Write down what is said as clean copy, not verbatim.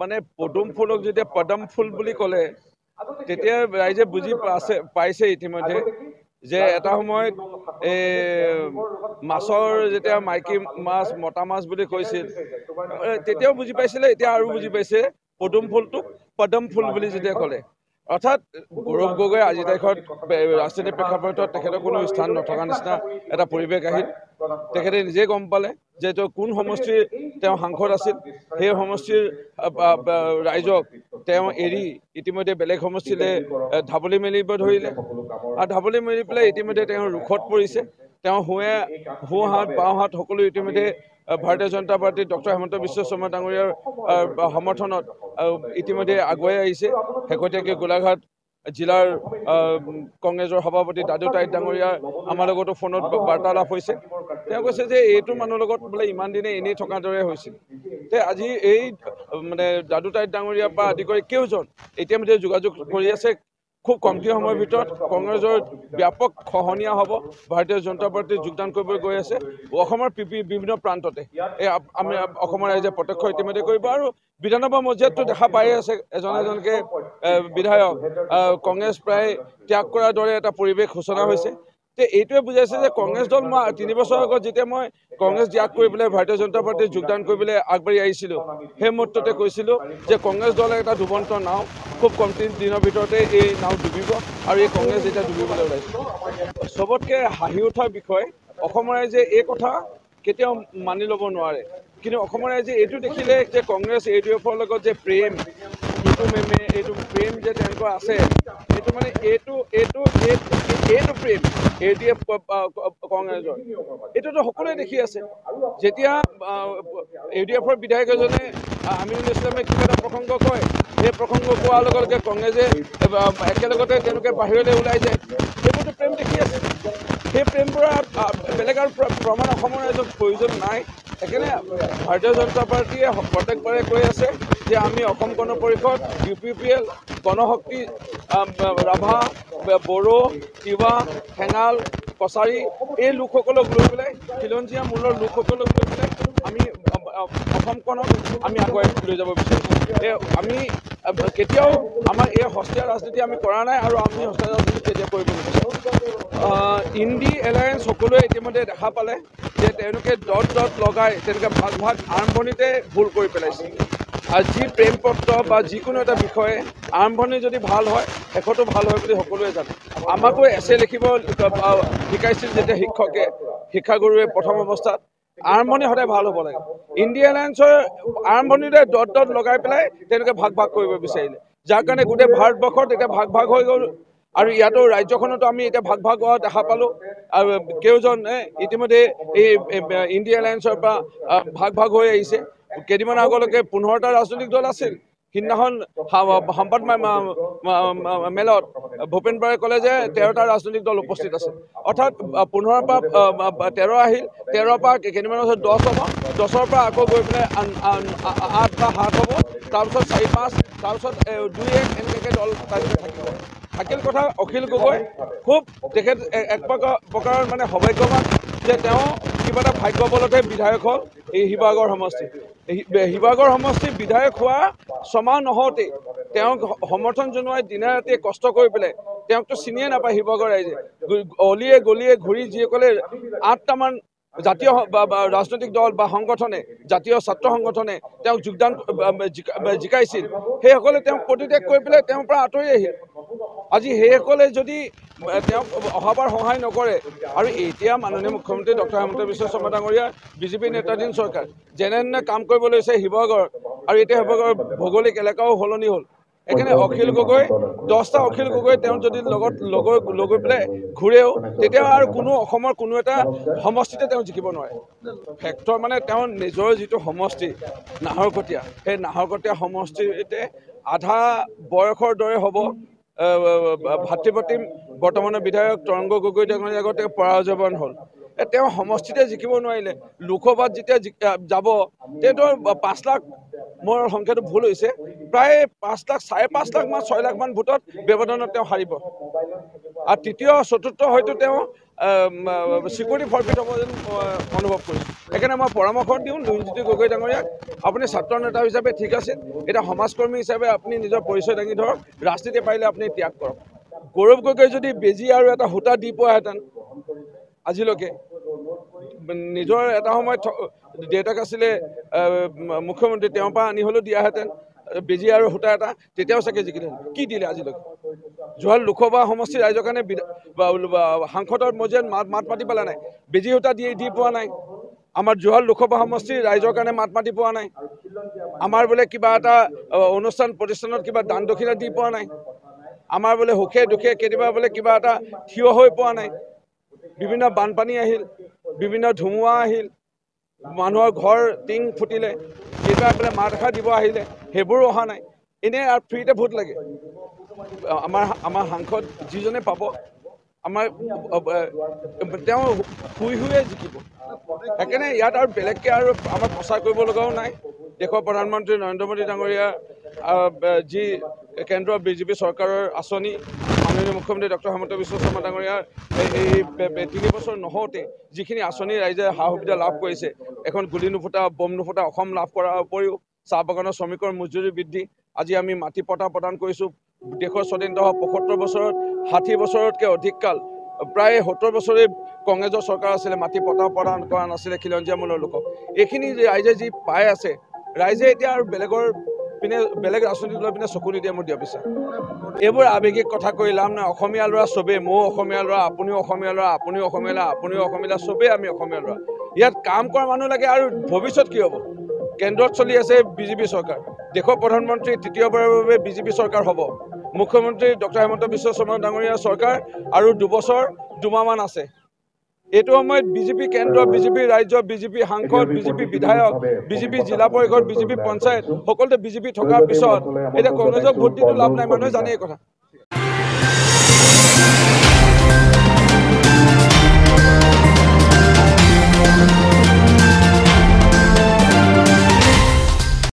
মানে পদুম ফুলক যেতিয়া পদম ফুল বুলি ক'লে তেতিয়া ৰাইজে বুজি পাইছে ইতিমধ্যে যে এটা সময়ত মাছৰ যেতিয়া মাইকী মাছ মতা মাছ বুলি কৈছিল তেতিয়াও বুজি পাইছিলে, এতিয়া আৰু বুজি পাইছে পদুম ফুলটোক পদম ফুল বুলি যেতিয়া ক'লে। অৰ্থাৎ গৌৰৱ গগৈ আজি তাৰিখত ৰাজনৈতিক প্ৰেক্ষাপটত তেখেতৰ কোনো স্থান নথকা নিচিনা এটা পৰিৱেশ আহিল। তেখেতে নিজে গম পালে যে কোন সমষ্টিৰ তেওঁ সাংসদ আছিল, সেই সমষ্টিৰ ৰাইজক তেওঁ এৰি ইতিমধ্যে বেলেগ সমষ্টিলৈ ঢাপলি মেলিব ধৰিলে আৰু ঢাপলি মেলি পেলাই ইতিমধ্যে তেওঁ ৰোষত পৰিছে। তেওঁ সোঁ হাত বাওঁ হাত সকলো ইতিমধ্যে ভাৰতীয় জনতা পাৰ্টীৰ ডক্টৰ হিমন্ত বিশ্ব শৰ্মা ডাঙৰীয়াৰ সমৰ্থনত ইতিমধ্যে আগুৱাই আহিছে। শেহতীয়াকৈ গোলাঘাট জিলাৰ কংগ্ৰেছৰ সভাপতি দাদু টাইট ডাঙৰীয়া আমাৰ লগতো ফোনত বাৰ্তালাপ হৈছে। তেওঁ কৈছে যে এইটো মানুহৰ লগত বোলে ইমান দিনে এনেই থকাৰ দৰে হৈছিল। আজি এই মানে দাদু টাইট ডাঙৰীয়াৰ পৰা আদি কৰি কেউজন ইতিমধ্যে যোগাযোগ কৰি আছে। খুব কমটি সময়ৰ ভিতৰত কংগ্ৰেছৰ ব্যাপক খহনীয়া হ'ব, ভাৰতীয় জনতা পাৰ্টীত যোগদান কৰিবলৈ গৈ আছে অসমৰ বিভিন্ন প্ৰান্ততে। আমি অসমৰ ৰাইজে প্ৰত্যক্ষ ইতিমধ্যে কৰিব আৰু বিধানসভা মজিয়াতটো দেখা পায়ে আছে এজন এজনকে বিধায়ক কংগ্ৰেছ প্ৰায় ত্যাগ কৰাৰ দৰে এটা পৰিৱেশ সূচনা হৈছে। এইটোৱে বুজাইছে যে কংগ্ৰেছ দল মই 3 বছৰ আগত যেতিয়া মই কংগ্ৰেছ ত্যাগ কৰি পেলাই ভাৰতীয় জনতা পাৰ্টীত যোগদান কৰিবলৈ আগবাঢ়ি আহিছিলোঁ, সেই মুহূৰ্ততে কৈছিলোঁ যে কংগ্ৰেছ দলে এটা ডুবন্ত নাও, খুব কমটি দিনৰ ভিতৰতে এই নাও ডুবিব আৰু এই কংগ্ৰেছ এতিয়া ডুবিবলৈ ওলাইছে। চবতকৈ হাঁহি উঠাৰ বিষয় অসমৰ ৰাইজে এই কথা কেতিয়াও মানি ল'ব নোৱাৰে, কিন্তু অসমৰ ৰাইজে এইটো দেখিলে যে কংগ্ৰেছ AUDFৰ লগত যে প্ৰেম এইটো প্ৰেম যে তেওঁলোকৰ আছে, এইটো মানে এইটো প্ৰেম AUDF কংগ্ৰেছৰ এইটোতো সকলোৱে দেখি আছে। যেতিয়া AUDFৰ বিধায়ক এজনে আমিনুল ইছলামে কিবা এটা প্ৰসংগ কয়, সেই প্ৰসংগ কোৱাৰ লগে লগে কংগ্ৰেছে একেলগতে তেওঁলোকে বাহিৰলৈ ওলাই যায়, সেইবোৰতো প্ৰেম দেখি আছে। সেই প্ৰেমবোৰ বেলেগ আৰু প্ৰমাণ অসমৰ ৰাইজক প্ৰয়োজন নাই। সেইকাৰণে ভাৰতীয় জনতা পাৰ্টীয়ে প্ৰত্যেকবাৰে কৈ আছে যে আমি অসম গণ পৰিষদ, UPPL, গণশক্তি, ৰাভা, বড়ো, তিৱা, ঠেঙাল, কছাৰী এই লোকসকলক লৈ পেলাই, খিলঞ্জীয়া মূলৰ লোকসকলক লৈ পেলাই আমি অসমখনক আমি আগুৱাই লৈ যাব বিচাৰিছোঁ। আমি কেতিয়াও আমাৰ এই সস্তীয়া ৰাজনীতি আমি কৰা নাই আৰু আমি সস্তীয়া ৰাজনীতি কেতিয়া কৰিব নিবিচাৰোঁ। ইণ্ডি এলায়েন্স সকলোৱে ইতিমধ্যে দেখা পালে যে তেওঁলোকে দত লগাই তেওঁলোকে ভাগ আৰম্ভণিতে ভুল কৰি পেলাইছে। আৰু যি প্ৰেম পত্ৰ বা যিকোনো এটা বিষয়ে আৰম্ভণি যদি ভাল হয় শেষতো ভাল হয় বুলি সকলোৱে জানে। আমাকো এছে লিখিব শিকাইছিল যেতিয়া শিক্ষাগুৰুৱে প্ৰথম অৱস্থাত। আৰম্ভণি সদায় ভাল হ'ব লাগে। ইণ্ডি এলায়েন্সৰ আৰম্ভণিতে দত লগাই পেলাই তেওঁলোকে ভাগ কৰিব বিচাৰিলে, যাৰ কাৰণে গোটেই ভাৰতবৰ্ষত এতিয়া ভাগ হৈ গ'ল। আৰু ইয়াতো ৰাজ্যখনতো আমি এতিয়া ভাগ হোৱা দেখা পালোঁ। আৰু কেইজন ইতিমধ্যে এই ইণ্ডি এলায়েন্সৰ পৰা ভাগ হৈ আহিছে। কেইদিনমান আগলৈকে 15টা ৰাজনৈতিক দল আছিল। সিদিনাখন সংবাদ মেলত ভূপেন বৰাই ক'লে যে 13টা ৰাজনৈতিক দল উপস্থিত আছে। অৰ্থাৎ 15ৰ পৰা 13 আহিল, 13ৰ পৰা কেইদিনমানৰ পিছত 10 হ'ব, 10ৰ পৰা আকৌ গৈ পেলাই 8 বা 7 হ'ব, তাৰপিছত 4-5, তাৰপিছত 2-1 এনেকৈ দল থাকিল। কথা অখিল গগৈ খুব তেখেত এক প্ৰকাৰৰ মানে সৌভাগ্যৱান যে তেওঁ কিবা এটা ভাগ্য বলতে বিধায়ক হ'ল এই শিৱসাগৰ সমষ্টি। শিৱসাগৰ সমষ্টিৰ বিধায়ক হোৱা ছমাহ নহওঁতেই তেওঁক সমৰ্থন জনোৱাই দিনে ৰাতিয়ে কষ্ট কৰি পেলাই তেওঁকতো চিনিয়ে নাপায় শিৱসাগৰ ৰাইজে। অলিয়ে গলিয়ে ঘূৰি যিসকলে 8টামান জাতীয় ৰাজনৈতিক দল বা সংগঠনে, জাতীয় ছাত্ৰ সংগঠনে তেওঁক জিকাইছিল, সেইসকলে তেওঁক পদত্যাগ কৰি পেলাই তেওঁৰ পৰা আঁতৰি আহিল। আজি সেইসকলে যদি তেওঁক অহাবাৰ সহায় নকৰে আৰু এতিয়া মাননীয় মুখ্যমন্ত্ৰী ডক্টৰ হিমন্ত বিশ্ব শৰ্মা ডাঙৰীয়া বিজেপি নেতাধীন চৰকাৰ যেনে কাম কৰিব লৈছে শিৱসাগৰত, আৰু এতিয়া শিৱসাগৰৰ ভৌগোলিক এলেকাও সলনি হ'ল। সেইকাৰণে অখিল গগৈ 10টা অখিল গগৈ তেওঁ যদি লগত পেলাই ঘূৰেও তেতিয়া আৰু অসমৰ কোনো এটা সমষ্টিতে তেওঁ জিকিব নোৱাৰে। ফেক্টৰ মানে তেওঁৰ নিজৰ যিটো সমষ্টি নাহৰকটীয়া, সেই নাহৰকটীয়া সমষ্টিতে আধা বয়সৰ দৰে হ'ব ভাতৃপ্ৰতিম বৰ্তমানৰ বিধায়ক তৰংগ গগৈ ডাঙৰীয়াৰ আগতে পৰাজয়ৱান হ'ল। তেওঁ সমষ্টিতে জিকিব নোৱাৰিলে। লোকসভাত যেতিয়া যাব তেতিয়াতো 5 লাখ, মোৰ সংখ্যাটো ভুল হৈছে, প্ৰায় 5 লাখ, 5.5 লাখ মান 6 লাখ মান ভোটত ব্যৱধানত তেওঁ হাৰিব। আৰু তৃতীয় চতুৰ্থ হয়তো তেওঁ চিকিউৰিটি ফৰফিট হ'ব যেন অনুভৱ কৰিছোঁ। সেইকাৰণে মই পৰামৰ্শ দিওঁ লুৰিণজ্যোতি গগৈ ডাঙৰীয়াক, আপুনি ছাত্ৰ নেতা হিচাপে ঠিক আছে, এতিয়া সমাজকৰ্মী হিচাপে আপুনি নিজৰ পৰিচয় দাঙি ধৰক, ৰাজনীতি পাৰিলে আপুনি ত্যাগ কৰক। গৌৰৱ গগৈ যদি বেজী আৰু এটা সূতা দি পোৱাহেঁতেন আজিলৈকে, নিজৰ এটা সময়ত দেউতাক আছিলে মুখ্যমন্ত্ৰী, তেওঁৰ পৰা আনি হ'লেও দিয়াহেঁতেন বেজী আৰু সূতা এটা, তেতিয়াও চাগে জিকিলে। কি দিলে আজিলৈকে? যোৰহাট লোকসভা সমষ্টিৰ ৰাইজৰ কাৰণে সাংসদৰ মজিয়াত মাত মাতি পেলাই নাই, বেজী সূতা দি পোৱা নাই। আমাৰ যোৰহাট লোকসভা সমষ্টিৰ ৰাইজৰ কাৰণে মাত মাতি পোৱা নাই। আমাৰ বোলে কিবা এটা অনুষ্ঠান প্ৰতিষ্ঠানত কিবা দান দক্ষিণা দি পোৱা নাই। আমাৰ বোলে সুখে দুখে কেতিয়াবা বোলে কিবা এটা থিয় হৈ পোৱা নাই। বিভিন্ন বানপানী আহিল, বিভিন্ন ধুমুহা আহিল, মানুহৰ ঘৰ টিং ফুটিলে, কেতিয়াবা বোলে মাত এষাৰ দিব আহিলে, সেইবোৰো অহা নাই। এনেই আৰু ফ্ৰীতে ভোট লাগে। আমাৰ সাংসদ যিজনে পাব, আমাৰ তেওঁ শুইয়ে জিকিব। সেইকাৰণে ইয়াত আৰু বেলেগকৈ আৰু আমাৰ প্ৰচাৰ কৰিব লগাও নাই। দেশৰ প্ৰধানমন্ত্ৰী নৰেন্দ্ৰ মোদী ডাঙৰীয়া যি কেন্দ্ৰৰ বিজেপি চৰকাৰৰ আঁচনি, মাননীয় মুখ্যমন্ত্ৰী ডক্টৰ হিমন্ত বিশ্ব শৰ্মা ডাঙৰীয়াৰ এই 3 বছৰ নহওঁতে যিখিনি আঁচনি ৰাইজে সা সুবিধা লাভ কৰিছে, এখন গুলি নুফুটা বম নুফুটা অসম লাভ কৰাৰ উপৰিও চাহ বাগানৰ শ্ৰমিকৰ মজুৰি বৃদ্ধি, আজি আমি মাটি পট্টা প্ৰদান কৰিছোঁ। দেশৰ স্বাধীনতা হোৱা 75 বছৰত 60 বছৰতকৈ অধিক কাল, প্ৰায় 70 বছৰে কংগ্ৰেছৰ চৰকাৰ আছিলে, মাটি পট্টা প্ৰদান কৰা নাছিলে খিলঞ্জীয়া মূলৰ লোকক। এইখিনি ৰাইজে যি পাই আছে, ৰাইজে এতিয়া আৰু বেলেগৰ পিনে বেলেগ ৰাজনীতি লৈ পিনে চকু নিদিয়ে মোৰ দিয়া বিশ্বাস। এইবোৰ আৱেগিক কথা কৈ লাভ নাই। অসমীয়া ল'ৰা চবেই, ময়ো অসমীয়া ল'ৰা, আপুনিও অসমীয়া ল'ৰা, আপুনিও অসমীয়া ল'ৰা, আপুনিও অসমীয়া ল'ৰা, চবেই আমি অসমীয়া ল'ৰা। ইয়াত কাম কৰা মানুহ লাগে। আৰু ভৱিষ্যত কি হ'ব? কেন্দ্ৰত চলি আছে বিজেপি চৰকাৰ, দেশৰ প্ৰধানমন্ত্ৰী তৃতীয়বাৰৰ বাবে বিজেপি চৰকাৰ হ'ব। মুখ্যমন্ত্ৰী ডক্টৰ হিমন্ত বিশ্ব শৰ্মা ডাঙৰীয়াৰ চৰকাৰ আৰু 2 বছৰ 2 মাহমান আছে। এইটো সময়ত বিজেপি কেন্দ্ৰ, বিজেপি ৰাজ্য, বিজেপি সাংসদ, বিজেপি বিধায়ক, বিজেপি জিলা পৰিষদ, বিজেপি পঞ্চায়ত, সকলোতে বিজেপি থকাৰ পিছত এতিয়া কংগ্ৰেছক ভোট দিটো লাভ নাই, মানুহে জানে এই কথা।